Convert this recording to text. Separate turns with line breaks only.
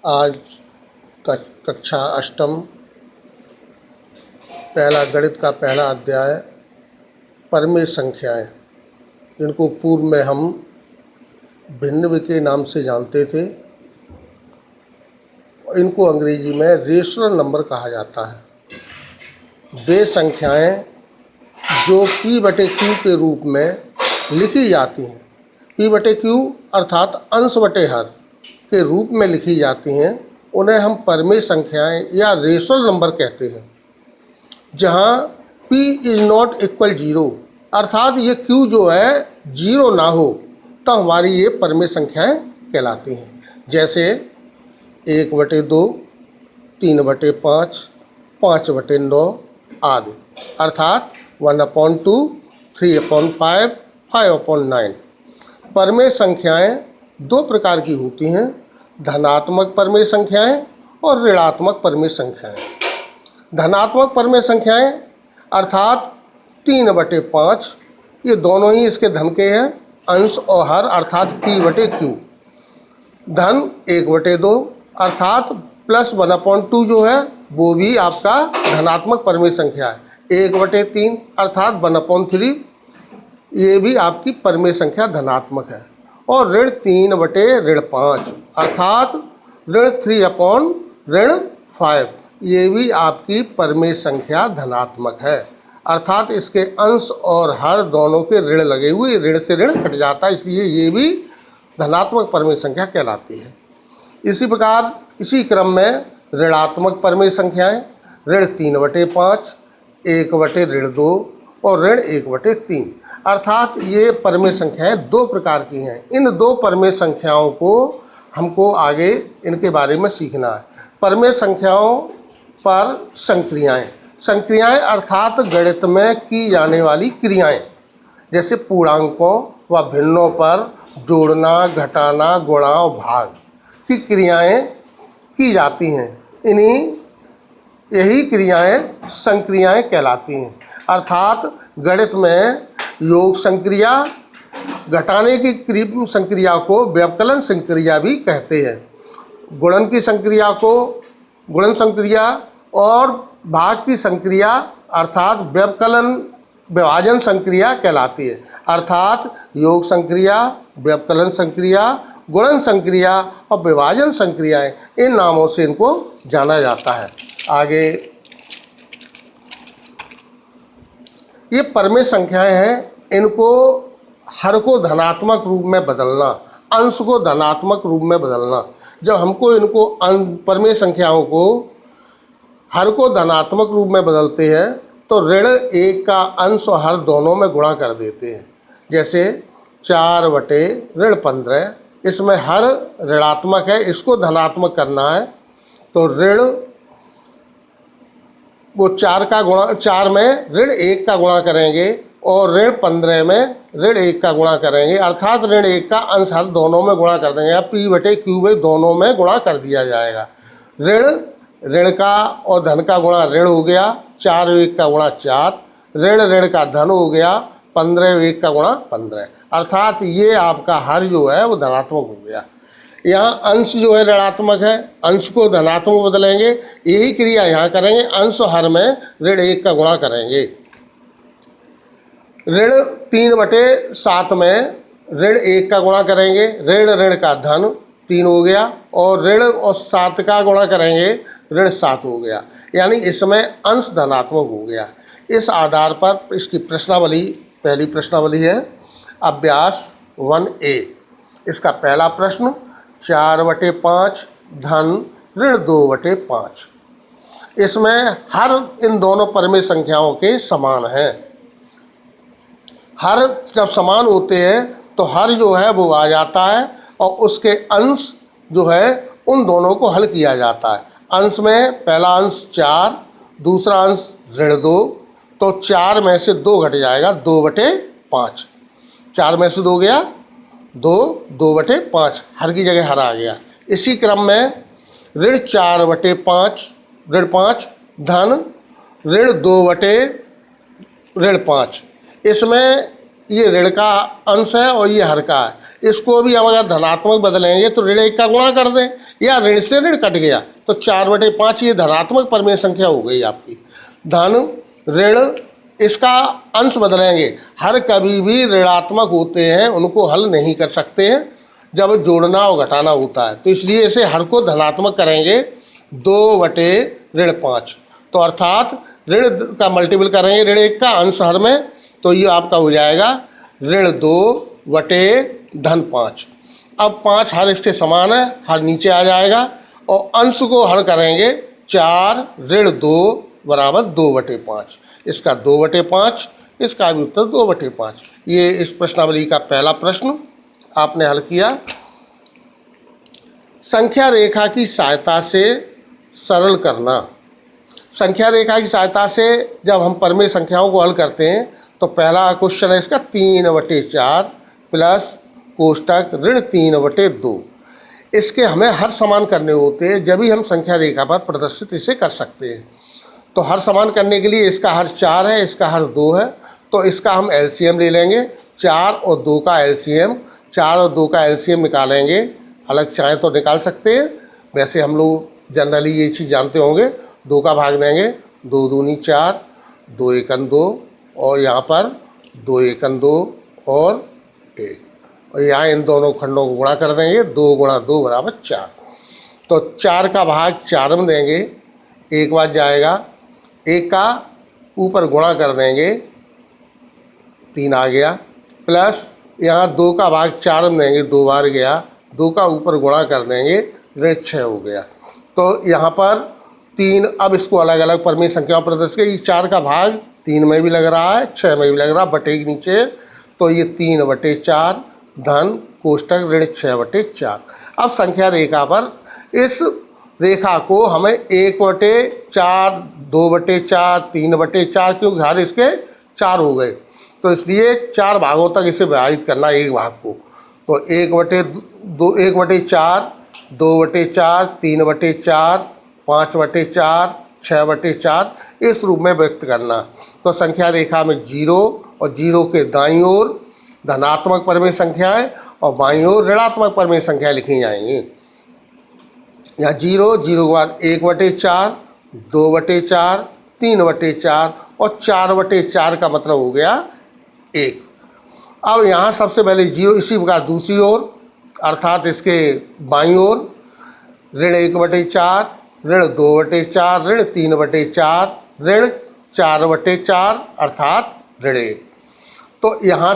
आज कक्षा अष्टम पहला गणित का पहला अध्याय परमेय संख्याएं, जिनको पूर्व में हम भिन्न के नाम से जानते थे, इनको अंग्रेजी में रेशनल नंबर कहा जाता है। वे संख्याएं जो p/q के रूप में लिखी जाती हैं, p/q अर्थात अंश बटे हर के रूप में लिखी जाती हैं, उन्हें हम परमेय संख्याएं या रेशनल नंबर कहते हैं। जहां p इज नॉट इक्वल 0 अर्थात ये q जो है 0 ना हो, तो हमारी ये परमेय संख्याएं कहलाती हैं। जैसे 1/2, 3/5, 5/9 आदि, अर्थात 1/2, 3/5, 5/9। परमेय संख्याएं दो प्रकार की होती हैं, धनात्मक परमेय संख्याएं और ऋणात्मक परमेय संख्याएं। धनात्मक परमेय संख्याएं अर्थात 3/5, ये दोनों ही इसके धन के हैं, अंश और हर अर्थात p/q। धन 1/2 अर्थात +1/2 जो है वो भी आपका धनात्मक परमेय संख्या है। 1/3 अर्थात 1/3, ये भी आपकी परमेय संख्या धनात्मक है। और ऋण 3/5 अर्थात ऋण 3/5, ये भी आपकी परमेय संख्या धनात्मक है। अर्थात इसके अंश और हर दोनों के ऋण लगे हुए, ऋण से ऋण कट जाता है, इसलिए ये भी धनात्मक परमेय संख्या कहलाती है। इसी प्रकार इसी क्रम में ऋणात्मक परमेय संख्याएं ऋण 3/5, 1/2 और ऋण 1/3, अर्थात ये परमेय संख्याएं दो प्रकार की हैं। इन दो परमेय संख्याओं को हमको आगे इनके बारे में सीखना है। परमेय संख्याओं पर संक्रियाएं, संक्रियाएं अर्थात गणित में की जाने वाली क्रियाएं, जैसे पूर्णांकों व भिन्नों पर जोड़ना, घटाना, गुणा और भाग की क्रियाएं की जाती हैं। यही क्रियाएं संक्रियाएं कहलाती हैं। अर्थात गणित में योग संक्रिया, घटाने की संक्रिया को व्यवकलन संक्रिया भी कहते हैं। गुणन की संक्रिया को गुणन संक्रिया और भाग की संक्रिया अर्थात विभाजन संक्रिया कहलाती है। अर्थात योग संक्रिया, व्यवकलन संक्रिया, गुणन संक्रिया और विभाजन संक्रियाएं, इन नामों से इनको जाना जाता है। आगे ये परमेय संख्याएं हैं, इनको हर को धनात्मक रूप में बदलना, अंश को धनात्मक रूप में बदलना। जब हमको इनको परमेय संख्याओं को हर को धनात्मक रूप में बदलते हैं तो ऋण 1 का अंश और हर दोनों में गुणा कर देते हैं। जैसे 4/15, इसमें हर ऋणात्मक है, इसको धनात्मक करना है तो ऋण वो 4 में ऋण 1 का गुणा करेंगे और ऋण 15 में ऋण 1 का गुणा करेंगे, अर्थात ऋण 1 का अंश हर दोनों में गुणा कर देंगे, या p/q में दोनों में गुणा कर दिया जाएगा। ऋण का और धन का गुणा ऋण हो गया, 4/1 का गुणा 4, ऋण का धन हो गया 15/1 का गुणा 15, अर्थात ये आपका हर जो है वो धनात्मक हो गया। यहाँ अंश जो है ऋणात्मक है, अंश को धनात्मक बदलेंगे, यही क्रिया यहाँ करेंगे, अंश और हर में ऋण 1 का गुणा करेंगे। ऋण 3/7 में ऋण 1 का गुणा करेंगे, ऋण का धन 3 हो गया और ऋण और 7 का गुणा करेंगे, ऋण 7 हो गया, यानी इसमें अंश धनात्मक हो गया। इस आधार पर इसकी प्रश्नावली, पहली प्रश्नावली है अभ्यास 1A। इसका पहला प्रश्न 4/5 धन ऋण 2/5। इसमें हर इन दोनों परमेय संख्याओं के समान है। हर जब समान होते हैं तो हर जो है वो आ जाता है और उसके अंश जो है उन दोनों को हल किया जाता है। अंश में पहला अंश 4, दूसरा अंश ऋण 2, तो 4 में से 2 घट जाएगा, 2/5। 4 में से 2 गया 2, 2/5, हर की जगह हर आ गया। इसी क्रम में ऋण 4/5 धन ऋण 2/5, इसमें ये ऋण का अंश है और ये हर का है, इसको भी हम अगर धनात्मक बदलेंगे तो ऋण 1 का गुणा कर दें, या ऋण से ऋण कट गया तो 4/5 ये धनात्मक परिमेय संख्या हो गई आपकी। धन ऋण इसका अंश बदलेंगे, हर कभी भी ऋणात्मक होते हैं उनको हल नहीं कर सकते हैं जब जोड़ना और घटाना होता है, तो इसलिए इसे हर को धनात्मक करेंगे 2/5। तो अर्थात ऋण का मल्टीपल करेंगे ऋण 1 का अंश हर में, तो ये आपका हो जाएगा ऋण 2/5। अब 5 हर इसके समान है, हर नीचे आ जाएगा और अंश को हल करेंगे 4 ऋण 2 बराबर 2/5। इसका 2/5, इसका भी उत्तर 2/5। ये इस प्रश्नावली का पहला प्रश्न आपने हल किया। संख्या रेखा की सहायता से सरल करना। संख्या रेखा की सहायता से जब हम परिमेय संख्याओं को हल करते हैं तो पहला क्वेश्चन है इसका 3/4 प्लस कोष्टक ऋण 3/2। इसके हमें हर समान करने होते हैं, जब भी हम संख्या रेखा पर प्रदर्शित इसे कर सकते हैं। तो हर समान करने के लिए इसका हर 4 है, इसका हर 2 है, तो इसका हम एलसीएम ले लेंगे। 4 और 2 का एलसीएम, 4 और 2 का एलसीएम निकालेंगे, अलग चाहे तो निकाल सकते हैं, वैसे हम लोग जनरली ये चीज़ जानते होंगे। 2 का भाग देंगे, 2 दूनी 4, 2 एकन 2, और यहाँ पर 2 एकन 2 और 1, और यहाँ इन दोनों खंडों को गुणा कर देंगे, 2 × 2 बराबर 4। तो 4 का भाग 4 में देंगे, 1 बार जाएगा, 1 का ऊपर गुणा कर देंगे, 3 आ गया, प्लस यहाँ 2 का भाग 4 में देंगे, 2 बार गया, 2 का ऊपर गुणा कर देंगे, ऋण 6 हो गया। तो यहाँ पर 3, अब इसको अलग अलग परिमेय संख्याओं पर प्रदर्शित करें। 4 का भाग 3 में भी लग रहा है, 6 में भी लग रहा है, बटे के नीचे, तो ये 3/4 धन कोष्टक ऋण 6/4। अब संख्या रेखा पर इस रेखा को हमें 1/4, 2/4, 3/4, क्योंकि हर इसके 4 हो गए, तो इसलिए 4 भागों तक इसे विभाजित करना एक भाग को। तो 1/4, 2/4, 3/4, 5/4, 6/4 इस रूप में व्यक्त करना। तो संख्या रेखा में 0 और 0 के दाईं ओर धनात्मक परिमेय संख्याएं और बाईं ओर ऋणात्मक परिमेय संख्याएं लिखी जाएंगी। यहाँ 0 के बाद 1/4, 2/4, 3/4 और 4/4 का मतलब हो गया 1। अब यहाँ सबसे पहले 0, इसी प्रकार दूसरी ओर अर्थात इसके बाईं ओर ऋण 1/4, ऋण 2/4, ऋण 3/4, ऋण 4/4 अर्थात ऋण 1। तो यहाँ